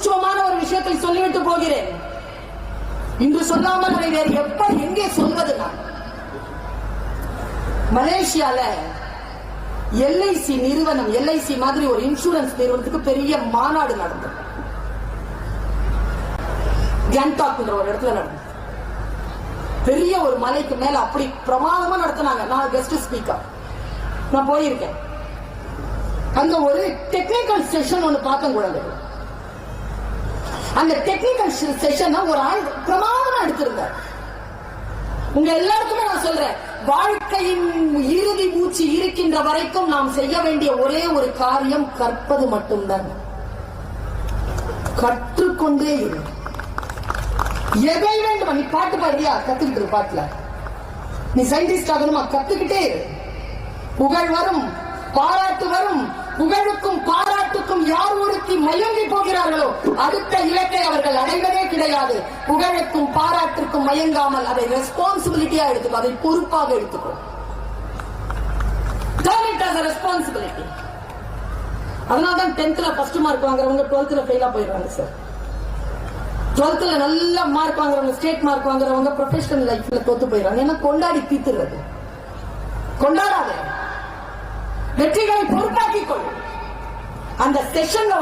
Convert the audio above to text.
சூட்சமான ஒரு விஷயத்தை சொல்லிவிட்டு போகிறேன். இன்று சொல்லாமல் அதை வேறு எப்ப எங்கே சொல்வது? நான் மலேசியால எல்ஐசி நிறுவனம், எல்ஐசி மாதிரி ஒரு இன்சூரன்ஸ் நிறுவனத்துக்கு பெரிய மாநாடு நடந்தது. கேங்டாக் ஒரு இடத்துல நடந்தது. பெரிய ஒரு மலைக்கு மேல அப்படி பிரமாதமா நடத்தினாங்க. நான் கெஸ்ட் ஸ்பீக்கர், நான் போயிருக்கேன். அங்க ஒரு டெக்னிக்கல் செஷன் ஒண்ணு பார்க்க கூடாது. அந்த டெக்னிக்கல் செஷன் ஒரு ஆள் பிரமாதமா எடுத்திருந்தார். உங்க எல்லாருக்குமே நான் சொல்றேன், வாழ்க்கையின் இறுதி மூச்சு இருக்கின்ற வரைக்கும் நாம் செய்ய வேண்டிய ஒரே ஒரு காரியம் கற்பது மட்டும்தான். கற்றுக்கொண்டே இரு. எதை வேண்டும், நீ பாட்டு பாடுறியா, கத்துக்கிட்டு இரு. பாட்டுல நீ சயின்டிஸ்ட் ஆகணுமா, கத்துக்கிட்டே இரு. புகழ் வரும், பாராட்டு வரும். புகழுக்கும் பாராட்டுக்கும் யார் ஒருத்தி மயங்கி போகிறார்களோ அடுத்த இலக்கை அவர்கள் அடைவதே கிடையாது. புகழுக்கும் பாராட்டுக்கும் மயங்காமல் அதை ரெஸ்பான்சிபிலிட்டியா எடுத்துக்கோ, அதை பொறுப்பாக எடுத்துக்கோ. ரெஸ்பான்சிபிலிட்டி. அதனால்தான் 10th ஃபர்ஸ்ட் மார்க் வாங்குறவங்க 12th ஃபெயிலா போயிடுறாங்க சார். 12th நல்ல மார்க் வாங்குறவங்க, ஸ்டேட் மார்க் வாங்குறவங்க ப்ரொஃபஷனல் லைஃப்ல தோத்து போயிடுறாங்க. ஏன்னா கொண்டாடி தீத்துறது. கொண்டாடாத, வெற்றிகளை பொறுப்பாக்கிக் கொள். அந்த செஷன்ல